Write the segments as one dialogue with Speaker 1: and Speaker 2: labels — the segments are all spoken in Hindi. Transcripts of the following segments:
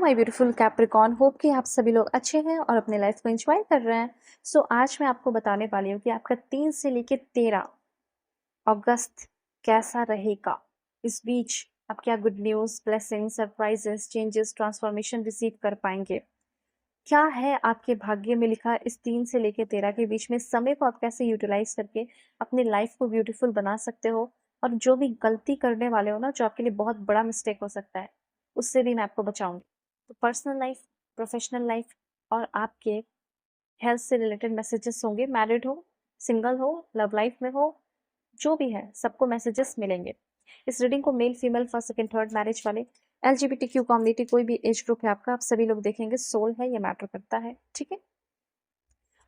Speaker 1: माय ब्यूटीफुल कैप्रिकॉर्न, होप कि आप सभी लोग अच्छे हैं और अपने लाइफ को एंजॉय कर रहे हैं। आज मैं आपको बताने वाली हूँ कि आपका 3 से लेके 13 अगस्त कैसा रहेगा। इस बीच आप क्या good news, blessing, surprises, changes, transformation receive कर पाएंगे। क्या है आपके भाग्य में लिखा इस 3 से लेके 13 के बीच में समय को आप कैसे यूटिलाइज करके अपनी लाइफ को ब्यूटीफुल बना सकते हो, और जो भी गलती करने वाले हो ना, जो आपके लिए बहुत बड़ा मिस्टेक हो सकता है, उससे भी मैं आपको बचाऊंगी। तो पर्सनल लाइफ, प्रोफेशनल लाइफ और आपके हेल्थ से रिलेटेड मैसेजेस होंगे। मैरिड हो, सिंगल हो, लव लाइफ में हो, जो भी है सबको मैसेजेस मिलेंगे। इस रीडिंग को male, female, first, second, third, marriage वाले, LGBTQ कम्युनिटी, कोई भी एज ग्रुप है आपका, आप सभी लोग देखेंगे। सोल है, ये मैटर करता है, ठीक है।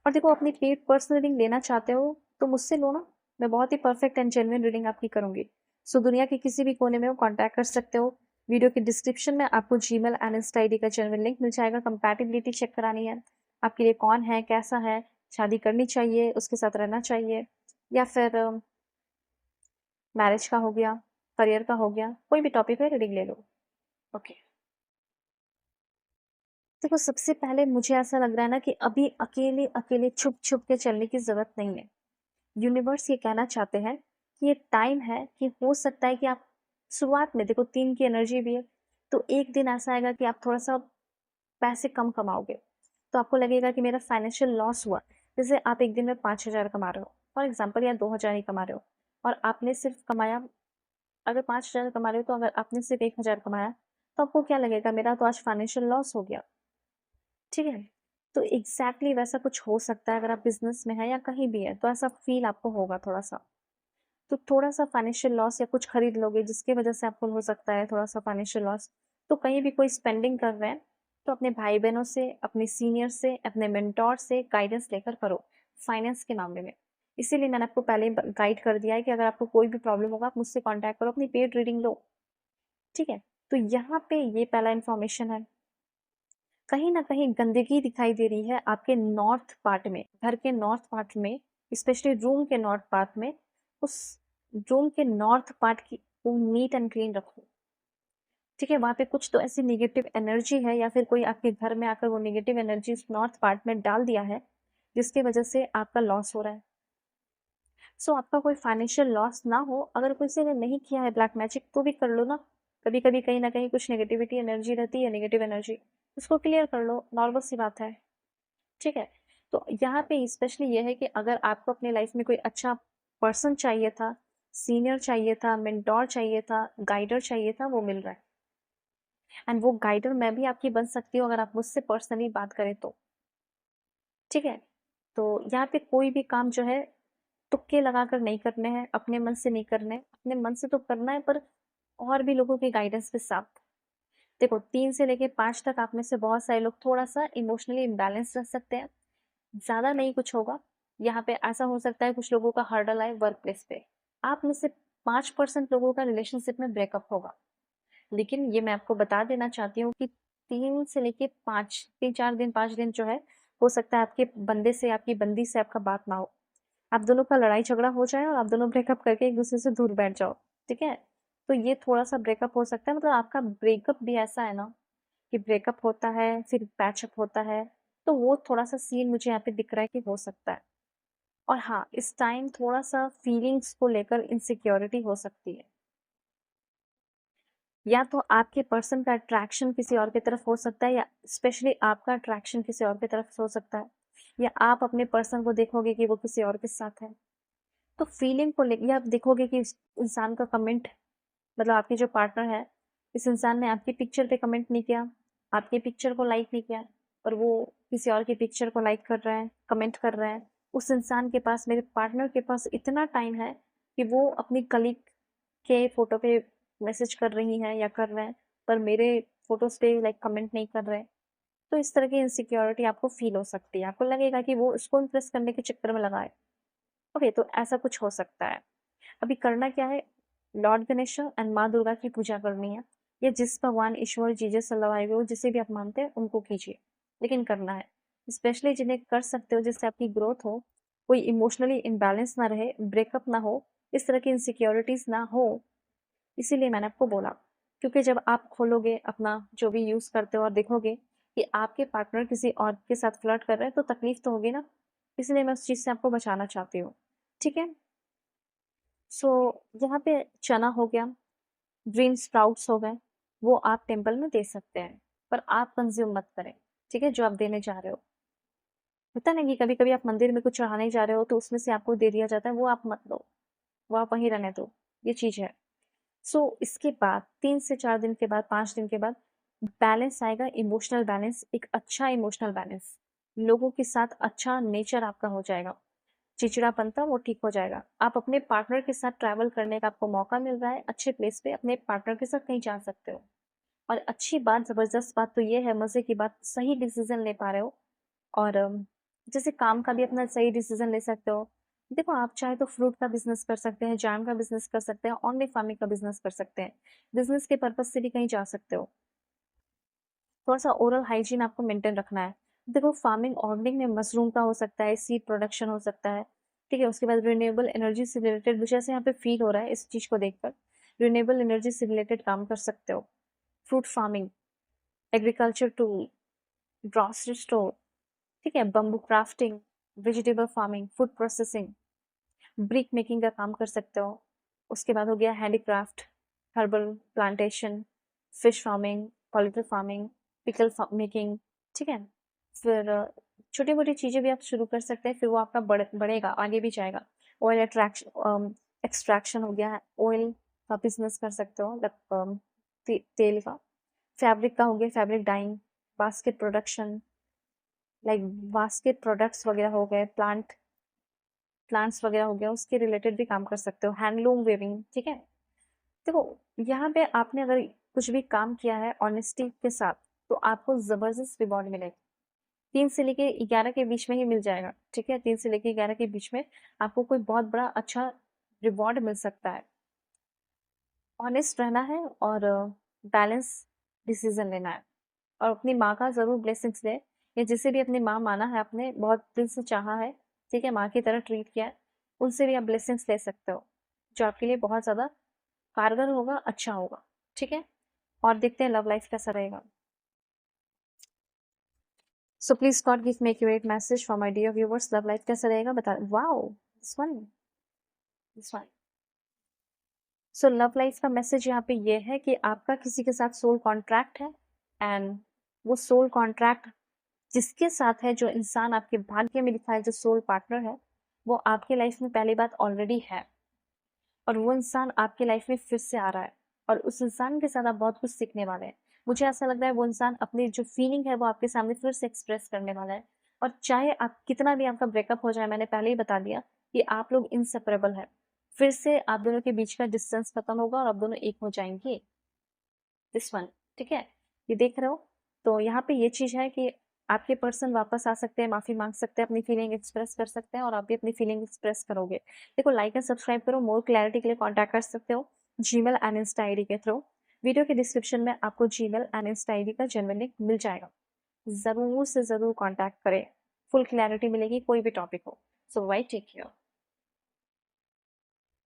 Speaker 1: और देखो, अपनी पेड पर्सनल रीडिंग लेना चाहते हो तो मुझसे लो ना, मैं बहुत ही परफेक्ट एंड जेन्युइन रीडिंग आपकी करूंगी। दुनिया के किसी भी कोने में हो, कांटेक्ट कर सकते हो। वीडियो के डिस्क्रिप्शन में आपको जीमेल एंड इंस्टा आईडी का जेन्युइन लिंक मिल जाएगा। कंपैटिबिलिटी चेक करानी है, आपके लिए कौन है, कैसा है, शादी करनी चाहिए, उसके साथ रहना चाहिए, या फिर मैरिज का हो गया, करियर का हो गया, कोई भी टॉपिक है, रीडिंग ले लो। ओके, देखो, सबसे पहले मुझे ऐसा लग रहा है ना कि अभी अकेले अकेले छुप छुप के चलने की जरूरत नहीं है। यूनिवर्स ये कहना चाहते हैं कि ये टाइम है कि हो सकता है कि आप शुरुआत में, देखो 3 की एनर्जी भी है, तो एक दिन ऐसा आएगा कि आप थोड़ा सा पैसे कम कमाओगे, तो आपको लगेगा कि मेरा फाइनेंशियल लॉस हुआ। जैसे आप एक दिन में 5,000 कमा रहे हो फॉर एग्जाम्पल, या 2,000 ही कमा रहे हो, और आपने सिर्फ कमाया, अगर 5,000 कमा रहे हो तो अगर आपने सिर्फ 1,000 कमाया, तो आपको क्या लगेगा, मेरा तो आज फाइनेंशियल लॉस हो गया, ठीक है। तो वैसा कुछ हो सकता है। अगर आप बिजनेस में है या कहीं भी है, तो ऐसा फील आपको होगा थोड़ा सा। तो थोड़ा सा फाइनेंशियल लॉस, या कुछ खरीद लोगे जिसकी वजह से आपको हो सकता है थोड़ा सा फाइनेंशियल लॉस। तो कहीं भी कोई स्पेंडिंग कर रहे हैं, तो अपने भाई बहनों से, अपने सीनियर से, अपने मेंटोर से गाइडेंस लेकर करो फाइनेंस के मामले में। इसीलिए मैंने आपको पहले गाइड कर दिया है कि अगर आपको कोई भी प्रॉब्लम होगा, आप मुझसे कॉन्टैक्ट करो, अपनी पेड रीडिंग लो, ठीक है। तो यहाँ पे ये पहला इन्फॉर्मेशन है। कहीं ना कहीं गंदगी दिखाई दे रही है आपके नॉर्थ पार्ट में, घर के नॉर्थ पार्ट में, स्पेशली रूम के नॉर्थ पार्ट में। उस रूम के नॉर्थ पार्ट की वो नीट एंड क्लीन रखो, ठीक है। वहां पे कुछ तो ऐसी नेगेटिव एनर्जी है, या फिर कोई आपके घर में आकर वो नेगेटिव एनर्जी उस नॉर्थ पार्ट में डाल दिया है, जिसकी वजह से आपका लॉस हो रहा है। आपका कोई फाइनेंशियल लॉस ना हो, अगर किसी ने नहीं किया है ब्लैक मैजिक, तो भी कर लो ना। कभी कभी कहीं ना कहीं कुछ नेगेटिविटी एनर्जी रहती है, नेगेटिव एनर्जी, उसको क्लियर कर लो, नॉर्मल सी बात है, ठीक है। तो यहाँ पे स्पेशली ये है कि अगर आपको अपनी लाइफ में कोई अच्छा पर्सन चाहिए था, सीनियर चाहिए था, मेंटोर चाहिए था, गाइडर चाहिए था, वो मिल रहा है। एंड वो गाइडर मैं भी आपकी बन सकती हूँ अगर आप मुझसे पर्सनली बात करें तो, ठीक है। तो यहाँ पे कोई भी काम जो है, तुक्के लगाकर नहीं करने हैं, अपने मन से नहीं करने हैं। अपने मन से तो करना है, पर और भी लोगों के गाइडेंस के साथ। देखो, 3 से लेके 5 तक आप में से बहुत सारे लोग थोड़ा सा इमोशनली इम्बैलेंस रह सकते हैं। ज्यादा नहीं कुछ होगा। यहाँ पे ऐसा हो सकता है कुछ लोगों का हर्डल आए वर्क प्लेस पे, आप में से 5% लोगों का रिलेशनशिप में ब्रेकअप होगा। लेकिन ये मैं आपको बता देना चाहती हूँ कि 3 से लेके 5, 3-4 दिन, 5 दिन जो है, हो सकता है आपके बंदे से, आपकी बंदी से आपका बात ना हो, आप दोनों का लड़ाई झगड़ा हो जाए और आप दोनों ब्रेकअप करके एक दूसरे से दूर बैठ जाओ, ठीक है। तो ये थोड़ा सा ब्रेकअप हो सकता है, मतलब आपका ब्रेकअप भी ऐसा है ना कि ब्रेकअप होता है फिर पैचअप होता है, तो वो थोड़ा सा सीन मुझे यहाँ पे दिख रहा है कि हो सकता है। और हाँ, इस टाइम थोड़ा सा फीलिंग्स को लेकर इनसिक्योरिटी हो सकती है। या तो आपके पर्सन का अट्रैक्शन किसी और की तरफ हो सकता है, या स्पेशली आपका अट्रैक्शन किसी और की तरफ हो सकता है, या आप अपने पर्सन को देखोगे कि वो किसी और के साथ है। तो फीलिंग को लेके आप देखोगे कि इस इंसान का कमेंट, मतलब आपकी जो पार्टनर है, इस इंसान ने आपकी पिक्चर पे कमेंट नहीं किया, आपकी पिक्चर को लाइक नहीं किया, और वो किसी और की पिक्चर को लाइक कर रहे हैं, कमेंट कर रहे हैं। उस इंसान के पास, मेरे पार्टनर के पास इतना टाइम है कि वो अपनी कलीग के फोटो पे मैसेज कर रही हैं या कर रहे हैं, पर मेरे फोटोज पे लाइक कमेंट नहीं कर रहे। तो इस तरह की इनसिक्योरिटी आपको फील हो सकती है, आपको लगेगा कि वो उसको इम्प्रेस करने के चक्कर में लगा है। ओके, तो ऐसा कुछ हो सकता है। अभी करना क्या है, लॉर्ड गणेश एंड माँ दुर्गा की पूजा करनी है, या जिस भगवान, ईश्वर, जीजस, अल्लाह, जिसे भी आप मानते हैं उनको कीजिए, लेकिन करना है। स्पेशली जिन्हें कर सकते हो, जिससे आपकी ग्रोथ हो, कोई इमोशनली इम्बैलेंस ना रहे, ब्रेकअप ना हो, इस तरह की इनसिक्योरिटीज ना हो, इसीलिए मैंने आपको बोला। क्योंकि जब आप खोलोगे अपना जो भी यूज़ करते हो और देखोगे कि आपके पार्टनर किसी और के साथ फ्लर्ट कर रहे हैं, तो तकलीफ तो होगी ना, इसलिए मैं उस चीज़ से आपको बचाना चाहती हूँ, ठीक है? सो यहाँ पे चना हो गया, ग्रीन स्प्राउट्स हो गए, वो आप टेम्पल में दे सकते हैं, पर आप कंज़्यूम मत करें, ठीक है? जो आप देने जा रहे हो। होता है ना कि कभी-कभी आप मंदिर में कुछ चढ़ाने जा रहे हो, तो उसमें से आपको दे दिया जाता है, वो आप मत लो, वो आप वहीं रहने दो, ये चीज़ है। सो इसके बाद 3 से 4 दिन के बाद, 5 दिन के बाद बैलेंस आएगा, इमोशनल बैलेंस, एक अच्छा इमोशनल बैलेंस। लोगों के साथ अच्छा नेचर आपका हो जाएगा। चिड़चिड़ापन था वो ठीक हो जाएगा। आप अपने पार्टनर के साथ ट्रैवल करने का आपको मौका मिल रहा है, अच्छे प्लेस पे अपने पार्टनर के साथ कहीं जा सकते हो। और अच्छी बात, ज़बरदस्त बात तो ये है, मज़े की बात, सही डिसीज़न ले पा रहे हो और जैसे काम का भी अपना सही डिसीज़न ले सकते हो। देखो, आप चाहे तो फ्रूट का बिज़नेस कर सकते हैं, जैम का बिज़नेस कर सकते हैं, ऑर्गेनिक फार्मिंग का बिज़नेस कर सकते हैं। बिज़नेस के पर्पज़ से भी कहीं जा सकते हो। थोड़ा-सा ओरल हाइजीन आपको मेंटेन रखना है। देखो, फार्मिंग ऑर्गेनिक में मशरूम का हो सकता है, सीड प्रोडक्शन हो सकता है, ठीक है? उसके बाद रिन्यूएबल एनर्जी से रिलेटेड मुझे ऐसे यहाँ पे फ़ील हो रहा है इस चीज़ को देखकर, रिन्यूएबल एनर्जी से रिलेटेड काम कर सकते हो। Fruit farming, agriculture tool, grocery store, ठीक है? Bamboo crafting, vegetable farming, food processing, brick making का काम कर सकते हो। उसके बाद हो गया handicraft, herbal plantation, fish farming, poultry farming, pickle making, ठीक है? फिर छोटी-मोटी चीज़ें भी आप शुरू कर सकते हैं, फिर वो आपका बढ़ेगा, आगे भी जाएगा। ऑयल एक्सट्रैक्शन हो गया, ऑयल का बिज़नेस कर सकते हो, तेल का। फैब्रिक का हो गया, fabric dyeing, basket production, like basket products वगैरह हो गए, प्लांट्स वगैरह हो गया, उसके रिलेटेड भी काम कर सकते हो, हैंडलूम वीविंग, ठीक है? देखो, यहाँ पे आपने अगर कुछ भी काम किया है ऑनेस्टी के साथ, तो आपको ज़बरदस्त रिवॉर्ड मिलेगा। 3 से लेके 11 के बीच में ही मिल जाएगा, ठीक है? 3 से लेके 11 के बीच में आपको कोई बहुत बड़ा अच्छा रिवॉर्ड मिल सकता है। ऑनेस्ट रहना है और बैलेंस डिसीज़न लेना है और अपनी माँ का ज़रूर ब्लेसिंग्स लें, या जिसे भी अपनी माँ माना है आपने, बहुत दिल से चाहा है, ठीक है? माँ की तरह ट्रीट किया है, उनसे भी आप ब्लेसिंग्स ले सकते हो, जो आपके लिए बहुत ज़्यादा कारगर होगा, अच्छा होगा, ठीक है? और देखते हैं लव लाइफ कैसा रहेगा। So please God give me accurate message for my dear viewers, love life कैसा रहेगा बता। Wow! This one. So love life का मैसेज यहाँ पे ये है कि आपका किसी के साथ सोल कॉन्ट्रैक्ट है एंड वो सोल कॉन्ट्रैक्ट जिसके साथ है, जो इंसान आपके भाग्य में लिखा है, जो सोल पार्टनर है, वो आपके लाइफ में पहली बात ऑलरेडी है और वो इंसान आपकी लाइफ में फिर से आ रहा है और उस इंसान के साथ आप बहुत कुछ सीखने वाले हैं। मुझे ऐसा लग रहा है वो इंसान अपनी जो फीलिंग है वो आपके सामने फिर से एक्सप्रेस करने वाला है और चाहे आप कितना भी आपका ब्रेकअप हो जाए, मैंने पहले ही बता दिया कि आप लोग इंसेपरेबल है। फिर से आप दोनों के बीच का डिस्टेंस खत्म होगा और आप दोनों एक हो जाएंगे। दिस वन, ठीक है? ये देख रहे हो? तो यहाँ पे ये चीज़ है कि आपके पर्सन वापस आ सकते हैं, माफ़ी माँग सकते हैं, अपनी फीलिंग एक्सप्रेस कर सकते हैं और आप भी अपनी फीलिंग एक्सप्रेस करोगे। देखो, लाइक एंड सब्सक्राइब करो, मोर क्लैरिटी के लिए कॉन्टैक्ट कर सकते हो जीमेल एंड इंस्टा आईडी के थ्रू। वीडियो के डिस्क्रिप्शन में आपको जीमेल एंड इंस्टा आईडी का जेन्युइन लिंक मिल जाएगा। ज़रूर से ज़रूर कॉन्टैक्ट करें, फुल क्लैरिटी मिलेगी कोई भी टॉपिक हो। सो बाय, टेक केयर।